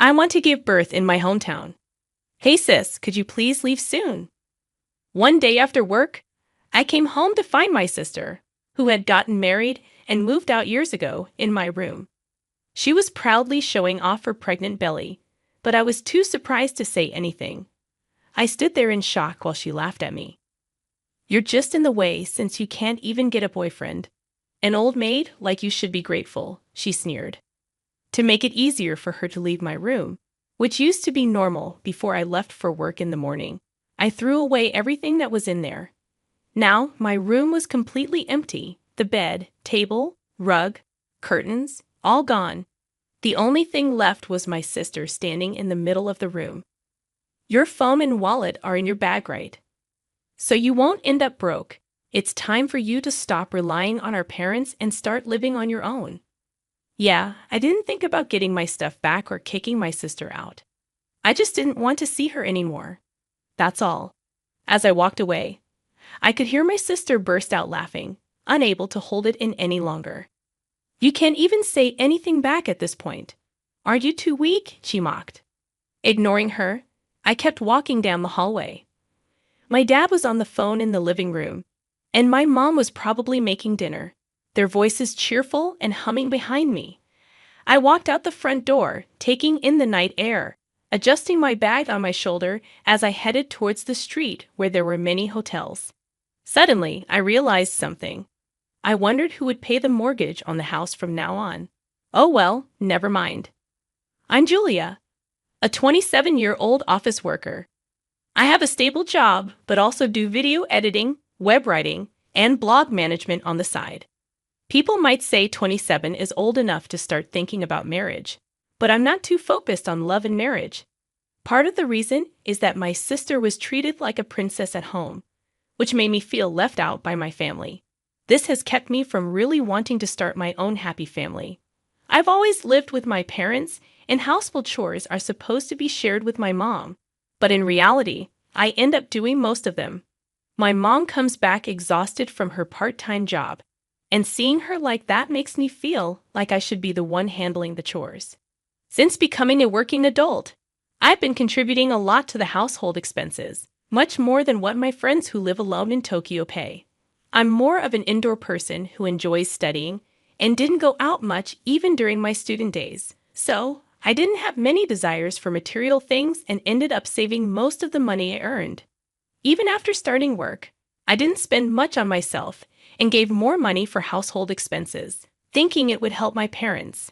I want to give birth in my hometown. Hey sis, could you please leave soon? One day after work, I came home to find my sister, who had gotten married and moved out years ago, in my room. She was proudly showing off her pregnant belly, but I was too surprised to say anything. I stood there in shock while she laughed at me. You're just in the way since you can't even get a boyfriend. An old maid like you should be grateful, she sneered. To make it easier for her to leave my room, which used to be normal before I left for work in the morning, I threw away everything that was in there. Now, my room was completely empty. The bed, table, rug, curtains, all gone. The only thing left was my sister standing in the middle of the room. Your phone and wallet are in your bag, right? So you won't end up broke. It's time for you to stop relying on our parents and start living on your own. Yeah, I didn't think about getting my stuff back or kicking my sister out. I just didn't want to see her anymore. That's all. As I walked away, I could hear my sister burst out laughing, unable to hold it in any longer. You can't even say anything back at this point. Aren't you too weak? She mocked. Ignoring her, I kept walking down the hallway. My dad was on the phone in the living room, and my mom was probably making dinner, their voices cheerful and humming behind me. I walked out the front door, taking in the night air, adjusting my bag on my shoulder as I headed towards the street where there were many hotels. Suddenly, I realized something. I wondered who would pay the mortgage on the house from now on. Oh well, never mind. I'm Julia, a 27-year-old office worker. I have a stable job, but also do video editing, web writing, and blog management on the side. People might say 27 is old enough to start thinking about marriage, but I'm not too focused on love and marriage. Part of the reason is that my sister was treated like a princess at home, which made me feel left out by my family. This has kept me from really wanting to start my own happy family. I've always lived with my parents, and household chores are supposed to be shared with my mom, but in reality, I end up doing most of them. My mom comes back exhausted from her part-time job, and seeing her like that makes me feel like I should be the one handling the chores. Since becoming a working adult, I've been contributing a lot to the household expenses, much more than what my friends who live alone in Tokyo pay. I'm more of an indoor person who enjoys studying and didn't go out much even during my student days, so I didn't have many desires for material things and ended up saving most of the money I earned. Even after starting work, I didn't spend much on myself and gave more money for household expenses, thinking it would help my parents.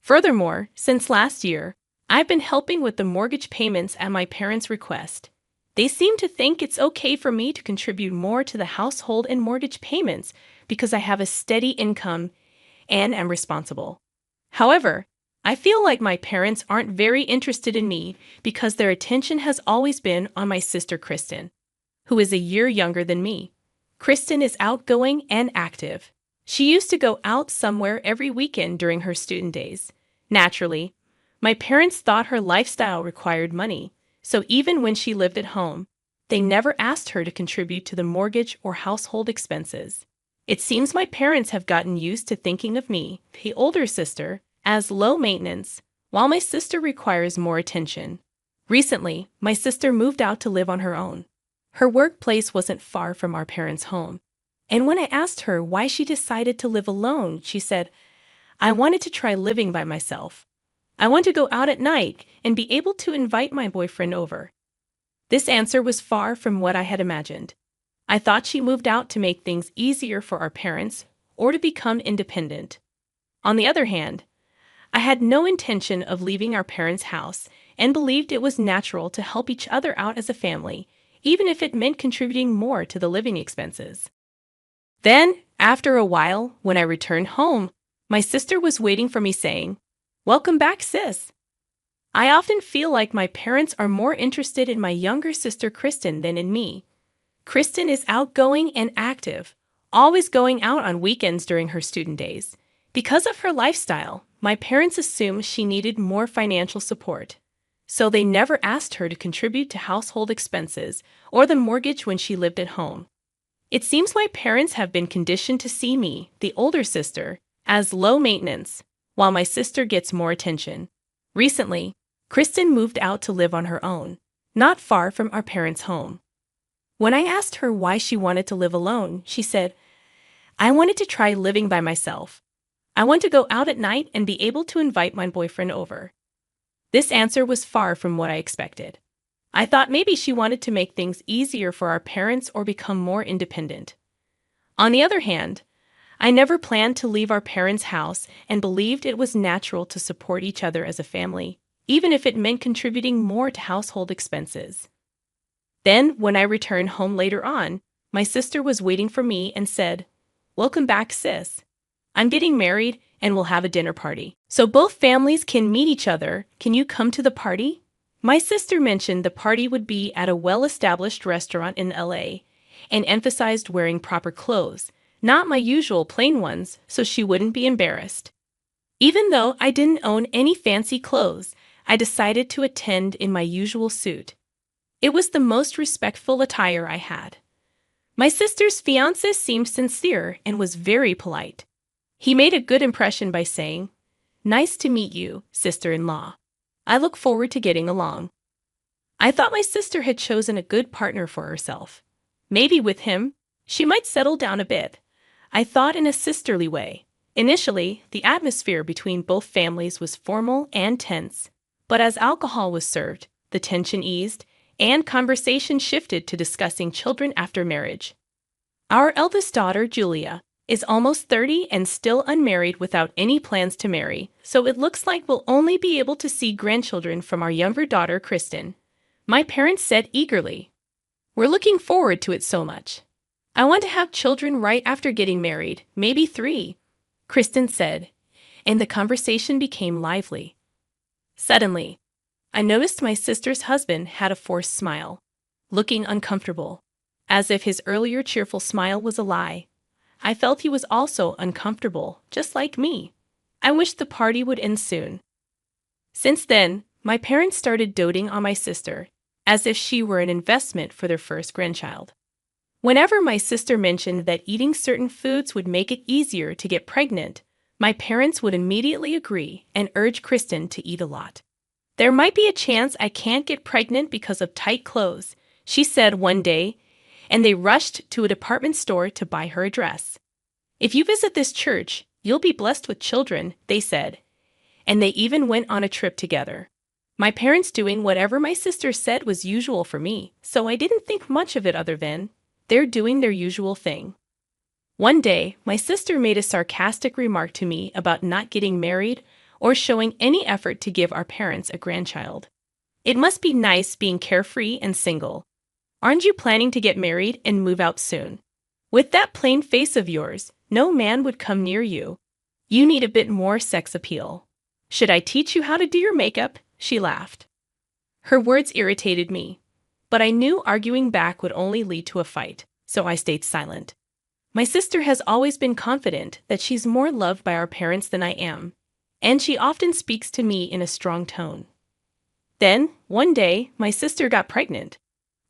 Furthermore, since last year, I've been helping with the mortgage payments at my parents' request. They seem to think it's okay for me to contribute more to the household and mortgage payments because I have a steady income and am responsible. However, I feel like my parents aren't very interested in me because their attention has always been on my sister Kristen, who is a year younger than me. Kristen is outgoing and active. She used to go out somewhere every weekend during her student days. Naturally, my parents thought her lifestyle required money, so even when she lived at home, they never asked her to contribute to the mortgage or household expenses. It seems my parents have gotten used to thinking of me, the older sister, as low maintenance, while my sister requires more attention. Recently, my sister moved out to live on her own. Her workplace wasn't far from our parents' home, and when I asked her why she decided to live alone, she said, I wanted to try living by myself. I want to go out at night and be able to invite my boyfriend over. This answer was far from what I had imagined. I thought she moved out to make things easier for our parents or to become independent. On the other hand, I had no intention of leaving our parents' house and believed it was natural to help each other out as a family, even if it meant contributing more to the living expenses. Then, after a while, when I returned home, my sister was waiting for me saying, Welcome back, sis. I often feel like my parents are more interested in my younger sister Kristen than in me. Kristen is outgoing and active, always going out on weekends during her student days. Because of her lifestyle, my parents assumed she needed more financial support, so they never asked her to contribute to household expenses or the mortgage when she lived at home. It seems my parents have been conditioned to see me, the older sister, as low maintenance, while my sister gets more attention. Recently, Kristen moved out to live on her own, not far from our parents' home. When I asked her why she wanted to live alone, she said, "I wanted to try living by myself. I want to go out at night and be able to invite my boyfriend over." This answer was far from what I expected. I thought maybe she wanted to make things easier for our parents or become more independent. On the other hand, I never planned to leave our parents' house and believed it was natural to support each other as a family, even if it meant contributing more to household expenses. Then, when I returned home later on, my sister was waiting for me and said, "Welcome back, sis. I'm getting married and we'll have a dinner party. So both families can meet each other. Can you come to the party?" My sister mentioned the party would be at a well-established restaurant in LA and emphasized wearing proper clothes, not my usual plain ones, so she wouldn't be embarrassed. Even though I didn't own any fancy clothes, I decided to attend in my usual suit. It was the most respectful attire I had. My sister's fiancé seemed sincere and was very polite. He made a good impression by saying, "Nice to meet you, sister-in-law. I look forward to getting along." I thought my sister had chosen a good partner for herself. Maybe with him, she might settle down a bit. I thought in a sisterly way. Initially, the atmosphere between both families was formal and tense, but as alcohol was served, the tension eased, and conversation shifted to discussing children after marriage. Our eldest daughter, Julia, is almost 30 and still unmarried without any plans to marry, so it looks like we'll only be able to see grandchildren from our younger daughter, Kristen. My parents said eagerly, "We're looking forward to it so much. I want to have children right after getting married, maybe 3, Kristen said, and the conversation became lively. Suddenly, I noticed my sister's husband had a forced smile, looking uncomfortable, as if his earlier cheerful smile was a lie. I felt he was also uncomfortable, just like me. I wished the party would end soon. Since then, my parents started doting on my sister, as if she were an investment for their first grandchild. Whenever my sister mentioned that eating certain foods would make it easier to get pregnant, my parents would immediately agree and urge Kristen to eat a lot. "There might be a chance I can't get pregnant because of tight clothes," she said one day, and they rushed to a department store to buy her a dress. "If you visit this church, you'll be blessed with children," they said, and they even went on a trip together. My parents doing whatever my sister said was usual for me, so I didn't think much of it other than, they're doing their usual thing. One day, my sister made a sarcastic remark to me about not getting married or showing any effort to give our parents a grandchild. "It must be nice being carefree and single. Aren't you planning to get married and move out soon? With that plain face of yours, no man would come near you. You need a bit more sex appeal. Should I teach you how to do your makeup?" She laughed. Her words irritated me, but I knew arguing back would only lead to a fight, so I stayed silent. My sister has always been confident that she's more loved by our parents than I am, and she often speaks to me in a strong tone. Then, one day, my sister got pregnant.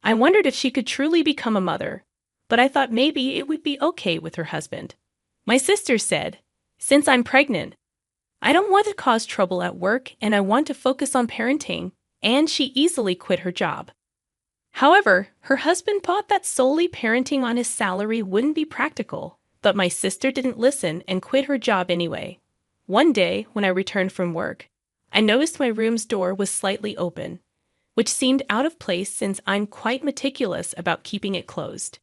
I wondered if she could truly become a mother, but I thought maybe it would be okay with her husband. My sister said, "Since I'm pregnant, I don't want to cause trouble at work and I want to focus on parenting," and she easily quit her job. However, her husband thought that solely parenting on his salary wouldn't be practical, but my sister didn't listen and quit her job anyway. One day, when I returned from work, I noticed my room's door was slightly open, which seemed out of place since I'm quite meticulous about keeping it closed.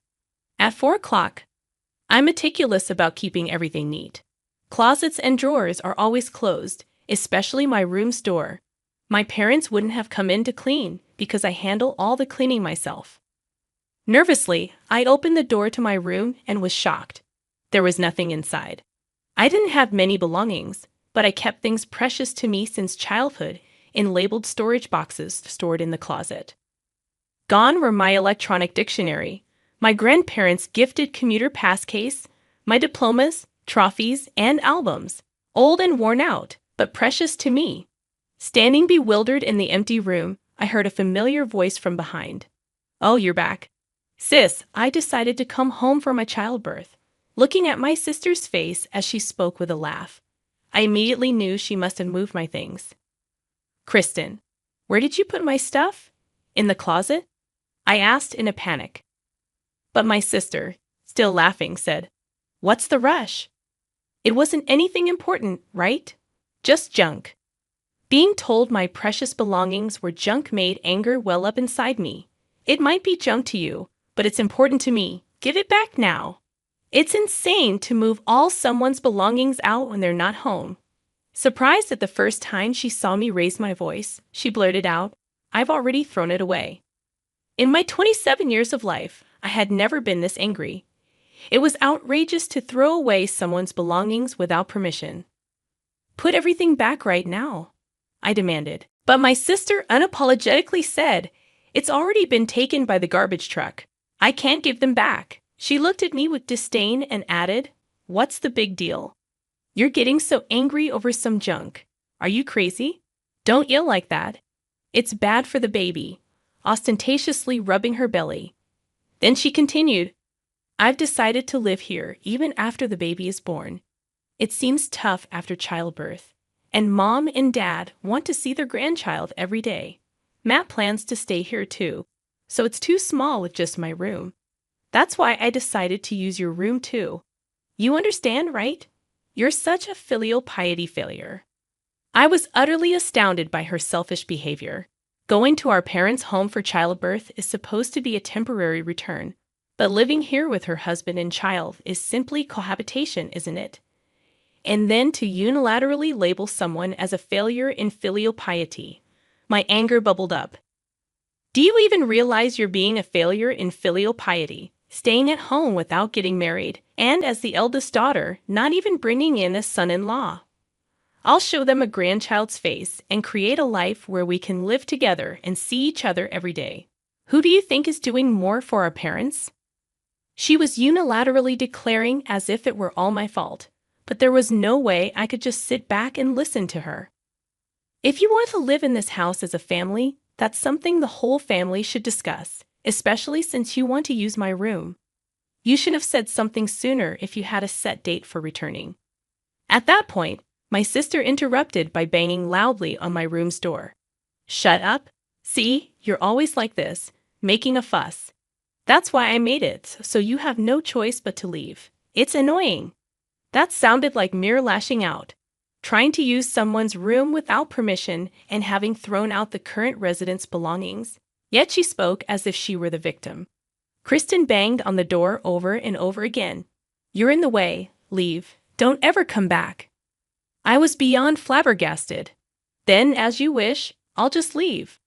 At 4 o'clock, I'm meticulous about keeping everything neat. Closets and drawers are always closed, especially my room's door. My parents wouldn't have come in to clean because I handle all the cleaning myself. Nervously, I opened the door to my room and was shocked. There was nothing inside. I didn't have many belongings, but I kept things precious to me since childhood in labeled storage boxes stored in the closet. Gone were my electronic dictionary, my grandparents' gifted commuter pass case, my diplomas, trophies, and albums, old and worn out, but precious to me. Standing bewildered in the empty room, I heard a familiar voice from behind. "Oh, you're back. Sis, I decided to come home for my childbirth." Looking at my sister's face as she spoke with a laugh, I immediately knew she must have moved my things. Kristen, where did you put my stuff? In the closet? I asked in a panic. But my sister, still laughing, said, "What's the rush? It wasn't anything important, right? Just junk." Being told my precious belongings were junk made anger well up inside me. "It might be junk to you, but it's important to me. Give it back now." It's insane to move all someone's belongings out when they're not home. Surprised at the first time she saw me raise my voice, she blurted out, "I've already thrown it away." In my 27 years of life, I had never been this angry. It was outrageous to throw away someone's belongings without permission. "Put everything back right now," I demanded. But my sister unapologetically said, "It's already been taken by the garbage truck. I can't give them back." She looked at me with disdain and added, "What's the big deal? You're getting so angry over some junk. Are you crazy? Don't yell like that. It's bad for the baby," ostentatiously rubbing her belly. Then she continued, "I've decided to live here even after the baby is born. It seems tough after childbirth, and Mom and Dad want to see their grandchild every day. Matt plans to stay here too, so it's too small with just my room. That's why I decided to use your room too. You understand, right? You're such a filial piety failure." I was utterly astounded by her selfish behavior. Going to our parents' home for childbirth is supposed to be a temporary return, but living here with her husband and child is simply cohabitation, isn't it? And then to unilaterally label someone as a failure in filial piety. My anger bubbled up. Do you even realize you're being a failure in filial piety, staying at home without getting married, and as the eldest daughter, not even bringing in a son-in-law? I'll show them a grandchild's face and create a life where we can live together and see each other every day. Who do you think is doing more for our parents? She was unilaterally declaring as if it were all my fault, but there was no way I could just sit back and listen to her. If you want to live in this house as a family, that's something the whole family should discuss, especially since you want to use my room. You should have said something sooner if you had a set date for returning. At that point, my sister interrupted by banging loudly on my room's door. "Shut up. See, you're always like this, making a fuss. That's why I made it, so you have no choice but to leave. It's annoying." That sounded like mere lashing out. Trying to use someone's room without permission and having thrown out the current resident's belongings. Yet she spoke as if she were the victim. Kristen banged on the door over and over again. "You're in the way. Leave. Don't ever come back." I was beyond flabbergasted. "Then, as you wish, I'll just leave.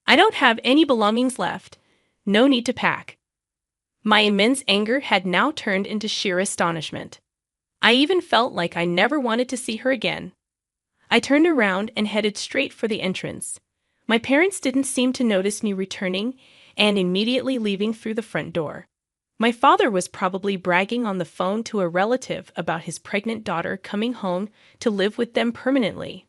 I don't have any belongings left. No need to pack." My immense anger had now turned into sheer astonishment. I even felt like I never wanted to see her again. I turned around and headed straight for the entrance. My parents didn't seem to notice me returning and immediately leaving through the front door. My father was probably bragging on the phone to a relative about his pregnant daughter coming home to live with them permanently.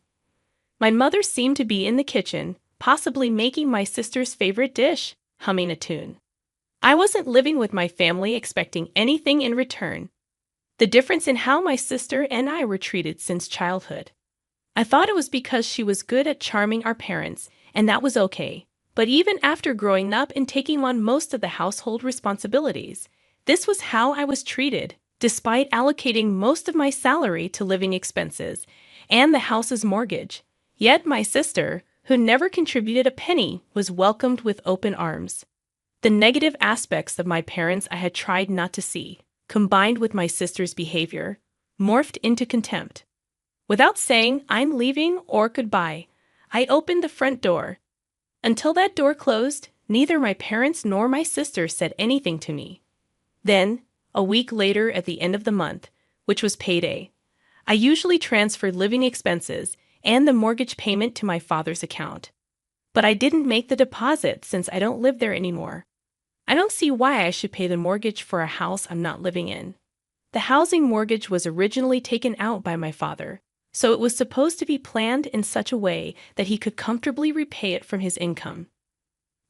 My mother seemed to be in the kitchen, possibly making my sister's favorite dish, humming a tune. I wasn't living with my family expecting anything in return. The difference in how my sister and I were treated since childhood. I thought it was because she was good at charming our parents, and that was okay. But even after growing up and taking on most of the household responsibilities, this was how I was treated, despite allocating most of my salary to living expenses and the house's mortgage. Yet my sister, who never contributed a penny, was welcomed with open arms. The negative aspects of my parents I had tried not to see, combined with my sister's behavior, morphed into contempt. Without saying "I'm leaving" or "goodbye," I opened the front door. Until that door closed, neither my parents nor my sister said anything to me. Then, a week later at the end of the month, which was payday, I usually transferred living expenses and the mortgage payment to my father's account. But I didn't make the deposit since I don't live there anymore. I don't see why I should pay the mortgage for a house I'm not living in. The housing mortgage was originally taken out by my father, so it was supposed to be planned in such a way that he could comfortably repay it from his income.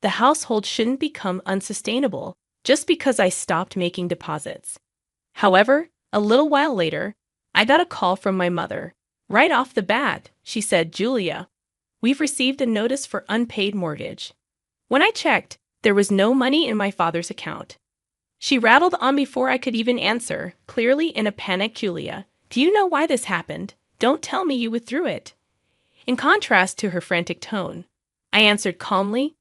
The household shouldn't become unsustainable just because I stopped making deposits. However, a little while later, I got a call from my mother. Right off the bat, she said, "Julia, We've received a notice for unpaid mortgage. When I checked, there was no money in my father's account. She rattled on before I could even answer, clearly in a panic. Julia, do you know why this happened? Don't tell me you withdrew it. In contrast to her frantic tone, I answered calmly,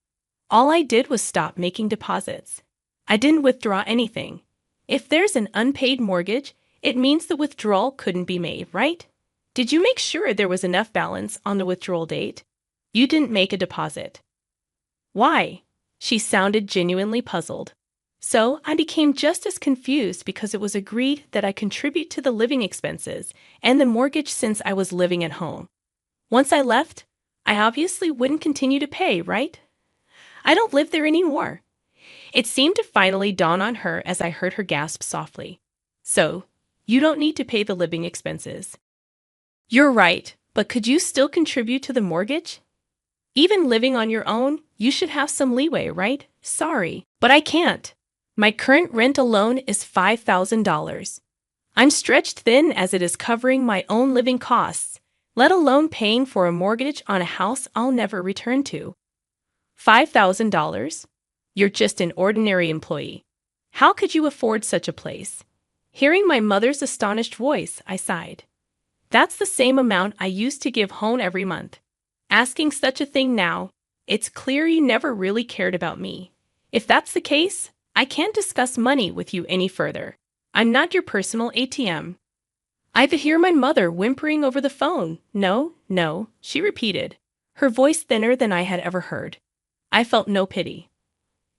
all I did was stop making deposits. I didn't withdraw anything. If there's an unpaid mortgage, it means the withdrawal couldn't be made, right? Did you make sure there was enough balance on the withdrawal date? You didn't make a deposit. Why? She sounded genuinely puzzled. So I became just as confused because it was agreed that I contribute to the living expenses and the mortgage since I was living at home. Once I left, I obviously wouldn't continue to pay, right? I don't live there anymore. It seemed to finally dawn on her as I heard her gasp softly. So, you don't need to pay the living expenses. You're right, but could you still contribute to the mortgage? Even living on your own, you should have some leeway, right? Sorry, but I can't. My current rent alone is $5,000. I'm stretched thin as it is covering my own living costs, let alone paying for a mortgage on a house I'll never return to. $5,000? You're just an ordinary employee. How could you afford such a place? Hearing my mother's astonished voice, I sighed. That's the same amount I used to give home every month. Asking such a thing now, it's clear you never really cared about me. If that's the case, I can't discuss money with you any further. I'm not your personal ATM. I could hear my mother whimpering over the phone. No, she repeated, her voice thinner than I had ever heard. I felt no pity.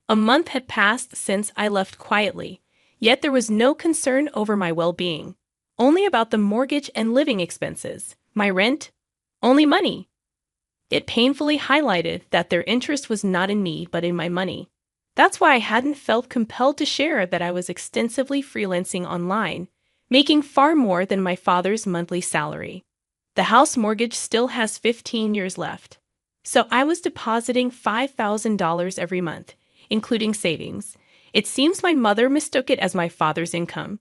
A month had passed since I left quietly, yet there was no concern over my well-being. Only about the mortgage and living expenses, my rent, only money. It painfully highlighted that their interest was not in me but in my money. That's why I hadn't felt compelled to share that I was extensively freelancing online, making far more than my father's monthly salary. The house mortgage still has 15 years left, so I was depositing $5,000 every month, including savings. It seems my mother mistook it as my father's income.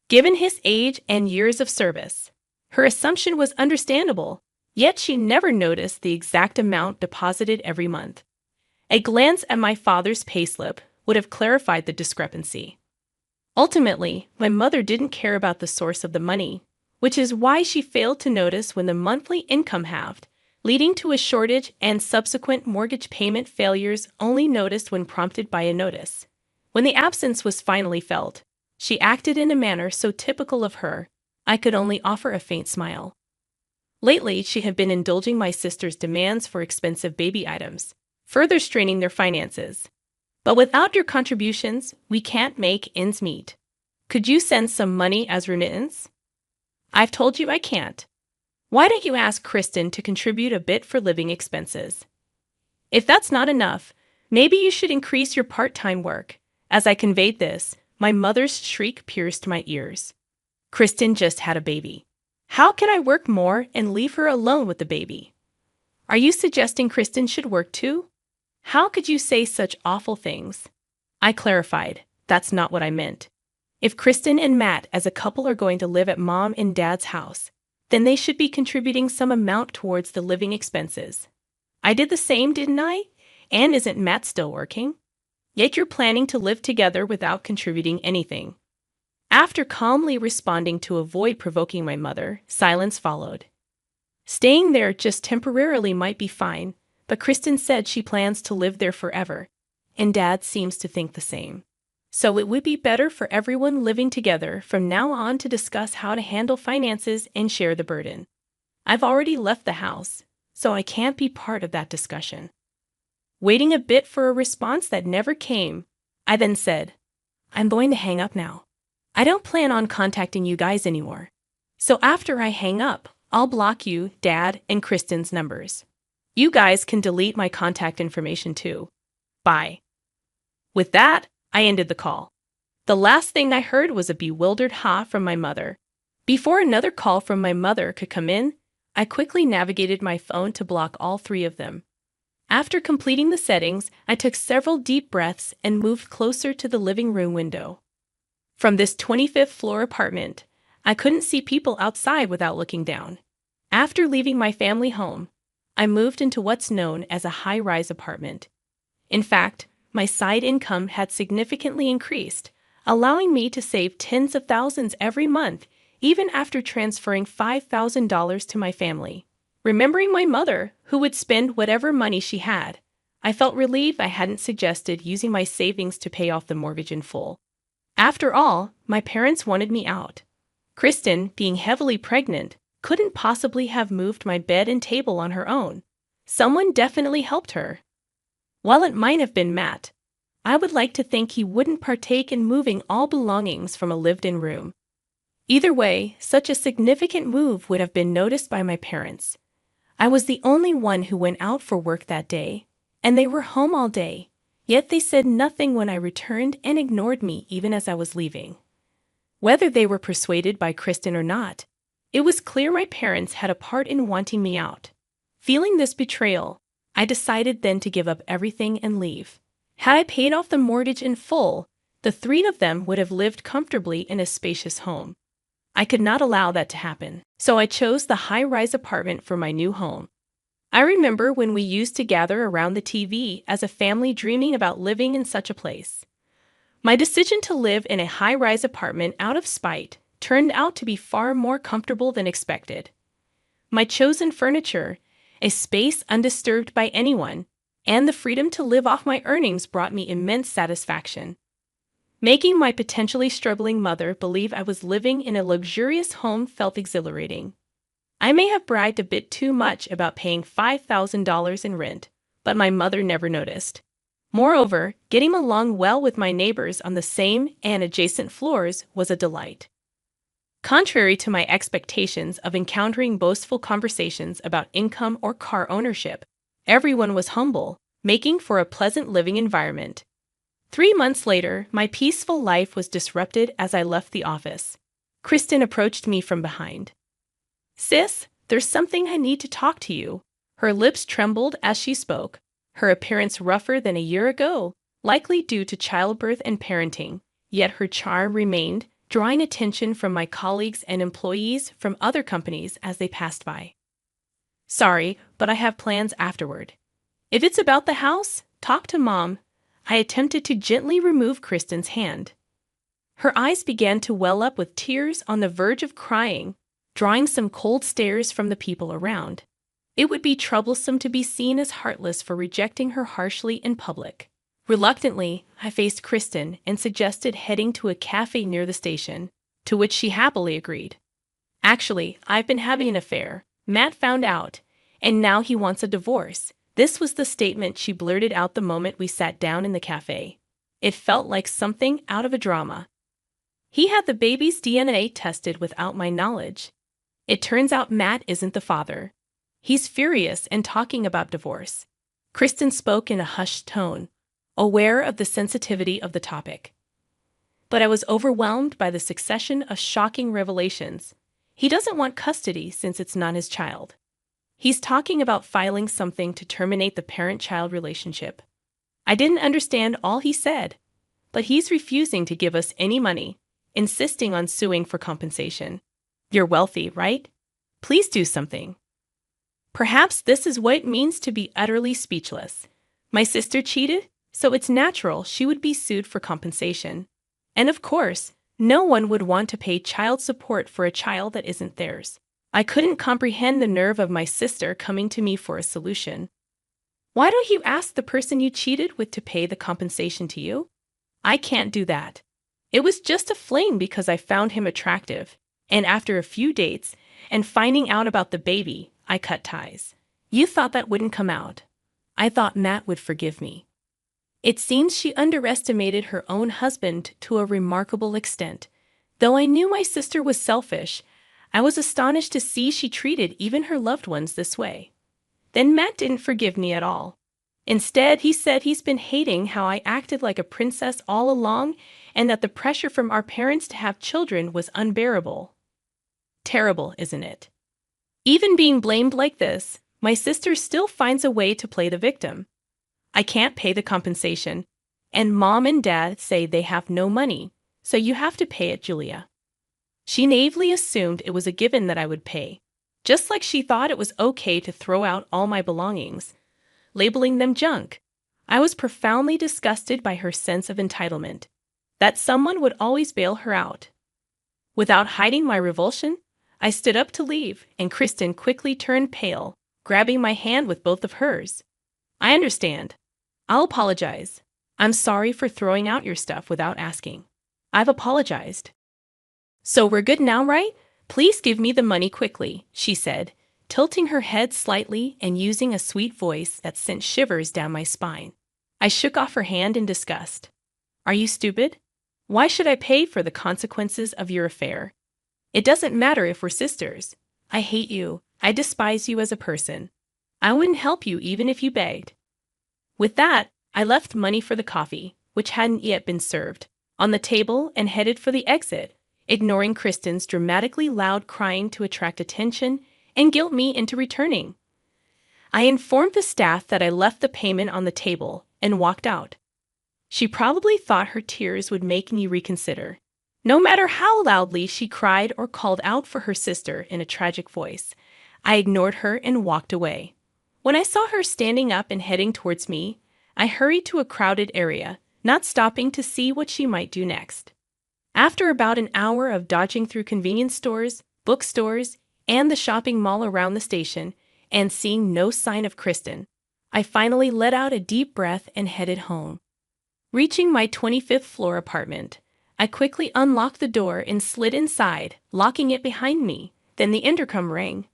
Given his age and years of service, her assumption was understandable, yet she never noticed the exact amount deposited every month. A glance at my father's payslip would have clarified the discrepancy. Ultimately, my mother didn't care about the source of the money, which is why she failed to notice when the monthly income halved, leading to a shortage and subsequent mortgage payment failures only noticed when prompted by a notice. When the absence was finally felt, she acted in a manner so typical of her, I could only offer a faint smile. Lately, she had been indulging my sister's demands for expensive baby items, further straining their finances. But without your contributions, we can't make ends meet. Could you send some money as remittance? I've told you I can't. Why don't you ask Kristen to contribute a bit for living expenses? If that's not enough, maybe you should increase your part-time work. As I conveyed this, my mother's shriek pierced my ears. Kristen just had a baby. How can I work more and leave her alone with the baby? Are you suggesting Kristen should work too? How could you say such awful things? I clarified, that's not what I meant. If Kristen and Matt as a couple are going to live at Mom and Dad's house, then they should be contributing some amount towards the living expenses. I did the same, didn't I? And isn't Matt still working? Yet you're planning to live together without contributing anything. After calmly responding to avoid provoking my mother, silence followed. Staying there just temporarily might be fine, but Kristen said she plans to live there forever, and Dad seems to think the same. So it would be better for everyone living together from now on to discuss how to handle finances and share the burden. I've already left the house, so I can't be part of that discussion. Waiting a bit for a response that never came, I then said, I'm going to hang up now. I don't plan on contacting you guys anymore. So after I hang up, I'll block you, Dad, and Kristen's numbers. You guys can delete my contact information too. Bye. With that, I ended the call. The last thing I heard was a bewildered ha from my mother. Before another call from my mother could come in, I quickly navigated my phone to block all three of them. After completing the settings, I took several deep breaths and moved closer to the living room window. From this 25th floor apartment, I couldn't see people outside without looking down. After leaving my family home, I moved into what's known as a high-rise apartment. In fact, my side income had significantly increased, allowing me to save tens of thousands every month, even after transferring $5,000 to my family. Remembering my mother, who would spend whatever money she had, I felt relieved I hadn't suggested using my savings to pay off the mortgage in full. After all, my parents wanted me out. Kristen, being heavily pregnant, couldn't possibly have moved my bed and table on her own. Someone definitely helped her. While it might have been Matt, I would like to think he wouldn't partake in moving all belongings from a lived-in room. Either way, such a significant move would have been noticed by my parents. I was the only one who went out for work that day, and they were home all day, yet they said nothing when I returned and ignored me even as I was leaving. Whether they were persuaded by Kristen or not, it was clear my parents had a part in wanting me out. Feeling this betrayal, I decided then to give up everything and leave. Had I paid off the mortgage in full, the three of them would have lived comfortably in a spacious home. I could not allow that to happen, so I chose the high-rise apartment for my new home. I remember when we used to gather around the TV as a family dreaming about living in such a place. My decision to live in a high-rise apartment out of spite turned out to be far more comfortable than expected. My chosen furniture, a space undisturbed by anyone, and the freedom to live off my earnings brought me immense satisfaction. Making my potentially struggling mother believe I was living in a luxurious home felt exhilarating. I may have bragged a bit too much about paying $5,000 in rent, but my mother never noticed. Moreover, getting along well with my neighbors on the same and adjacent floors was a delight. Contrary to my expectations of encountering boastful conversations about income or car ownership, everyone was humble, making for a pleasant living environment. 3 months later, my peaceful life was disrupted as I left the office. Kristen approached me from behind. "Sis, there's something I need to talk to you." Her lips trembled as she spoke, her appearance rougher than a year ago, likely due to childbirth and parenting, yet her charm remained, drawing attention from my colleagues and employees from other companies as they passed by. "Sorry, but I have plans afterward. If it's about the house, talk to Mom." I attempted to gently remove Kristen's hand. Her eyes began to well up with tears on the verge of crying, drawing some cold stares from the people around. It would be troublesome to be seen as heartless for rejecting her harshly in public. Reluctantly, I faced Kristen and suggested heading to a cafe near the station, to which she happily agreed. "Actually, I've been having an affair. Matt found out, and now he wants a divorce." This was the statement she blurted out the moment we sat down in the cafe. It felt like something out of a drama. He had the baby's DNA tested without my knowledge. It turns out Matt isn't the father. He's furious and talking about divorce. Kristen spoke in a hushed tone, aware of the sensitivity of the topic. But I was overwhelmed by the succession of shocking revelations. He doesn't want custody since it's not his child. He's talking about filing something to terminate the parent-child relationship. I didn't understand all he said, but he's refusing to give us any money, insisting on suing for compensation. "You're wealthy, right? Please do something." Perhaps this is what it means to be utterly speechless. My sister cheated, so it's natural she would be sued for compensation. And of course, no one would want to pay child support for a child that isn't theirs. I couldn't comprehend the nerve of my sister coming to me for a solution. "Why don't you ask the person you cheated with to pay the compensation to you?" "I can't do that. It was just a fling because I found him attractive, and after a few dates and finding out about the baby, I cut ties." "You thought that wouldn't come out." "I thought Matt would forgive me." It seems she underestimated her own husband to a remarkable extent. Though I knew my sister was selfish, I was astonished to see she treated even her loved ones this way. Then Matt didn't forgive me at all. Instead, he said he's been hating how I acted like a princess all along and that the pressure from our parents to have children was unbearable. Terrible, isn't it? Even being blamed like this, my sister still finds a way to play the victim. "I can't pay the compensation, and Mom and Dad say they have no money, so you have to pay it, Julia." She naively assumed it was a given that I would pay. just like she thought it was okay to throw out all my belongings, labeling them junk. I was profoundly disgusted by her sense of entitlement, that someone would always bail her out. Without hiding my revulsion, I stood up to leave, and Kristen quickly turned pale, grabbing my hand with both of hers. I understand. I'll apologize. I'm sorry for throwing out your stuff without asking. I've apologized. So we're good now, right? Please give me the money quickly, she said, tilting her head slightly and using a sweet voice that sent shivers down my spine. I shook off her hand in disgust. Are you stupid? Why should I pay for the consequences of your affair? It doesn't matter if we're sisters. I hate you. I despise you as a person. I wouldn't help you even if you begged. With that, I left money for the coffee, which hadn't yet been served, on the table and headed for the exit, ignoring Kristen's dramatically loud crying to attract attention and guilt me into returning. I informed the staff that I left the payment on the table and walked out. She probably thought her tears would make me reconsider. No matter how loudly she cried or called out for her sister in a tragic voice, I ignored her and walked away. When I saw her standing up and heading towards me, I hurried to a crowded area, not stopping to see what she might do next. After about an hour of dodging through convenience stores, bookstores, and the shopping mall around the station, and seeing no sign of Kristen, I finally let out a deep breath and headed home. Reaching my 25th floor apartment, I quickly unlocked the door and slid inside, locking it behind me. Then the intercom rang.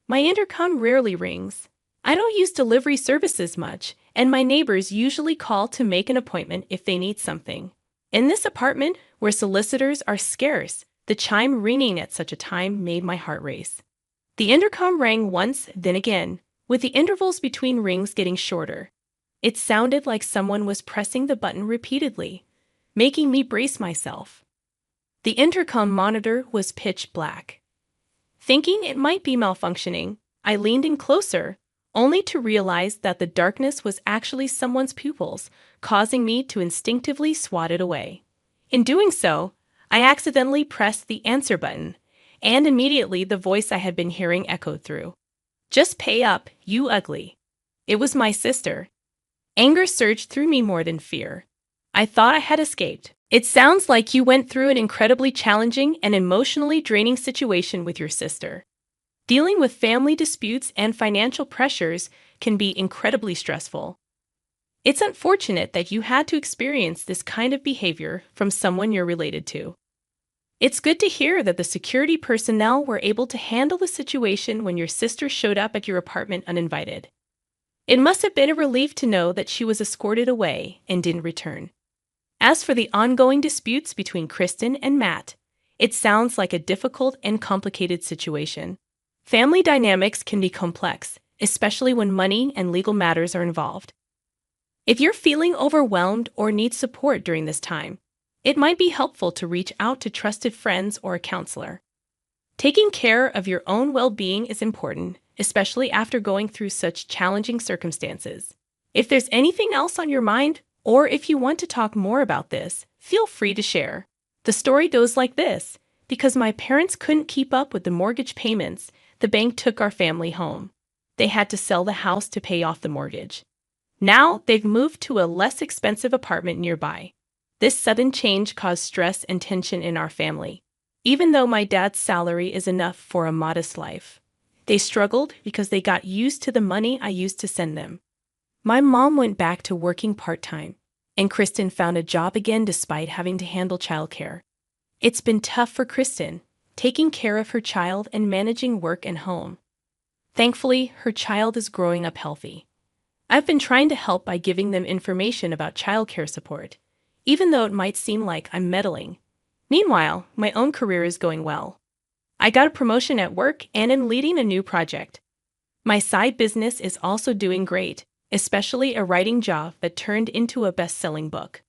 My intercom rarely rings. I don't use delivery services much, and my neighbors usually call to make an appointment if they need something. In this apartment, where solicitors are scarce, the chime ringing at such a time made my heart race. The intercom rang once, then again, with the intervals between rings getting shorter. It sounded like someone was pressing the button repeatedly, making me brace myself. The intercom monitor was pitch black. Thinking it might be malfunctioning, I leaned in closer, only to realize that the darkness was actually someone's pupils, causing me to instinctively swat it away. In doing so, I accidentally pressed the answer button, and immediately the voice I had been hearing echoed through. Just pay up, you ugly. It was my sister. Anger surged through me more than fear. I thought I had escaped. It sounds like you went through an incredibly challenging and emotionally draining situation with your sister. Dealing with family disputes and financial pressures can be incredibly stressful. It's unfortunate that you had to experience this kind of behavior from someone you're related to. It's good to hear that the security personnel were able to handle the situation when your sister showed up at your apartment uninvited. It must have been a relief to know that she was escorted away and didn't return. As for the ongoing disputes between Kristen and Matt, it sounds like a difficult and complicated situation. Family dynamics can be complex, especially when money and legal matters are involved. If you're feeling overwhelmed or need support during this time, it might be helpful to reach out to trusted friends or a counselor. Taking care of your own well-being is important, especially after going through such challenging circumstances. If there's anything else on your mind, or if you want to talk more about this, feel free to share. The story goes like this. Because my parents couldn't keep up with the mortgage payments, the bank took our family home. They had to sell the house to pay off the mortgage. Now they've moved to a less expensive apartment nearby. This sudden change caused stress and tension in our family. Even though my dad's salary is enough for a modest life, they struggled because they got used to the money I used to send them. My mom went back to working part-time, and Kristen found a job again despite having to handle childcare. It's been tough for Kristen, taking care of her child and managing work and home. Thankfully, her child is growing up healthy. I've been trying to help by giving them information about childcare support, even though it might seem like I'm meddling. Meanwhile, my own career is going well. I got a promotion at work and am leading a new project. My side business is also doing great, especially a writing job that turned into a best-selling book.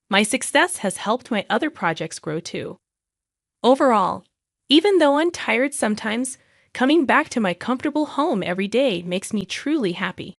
My success has helped my other projects grow too. Overall, even though I'm tired sometimes, coming back to my comfortable home every day makes me truly happy.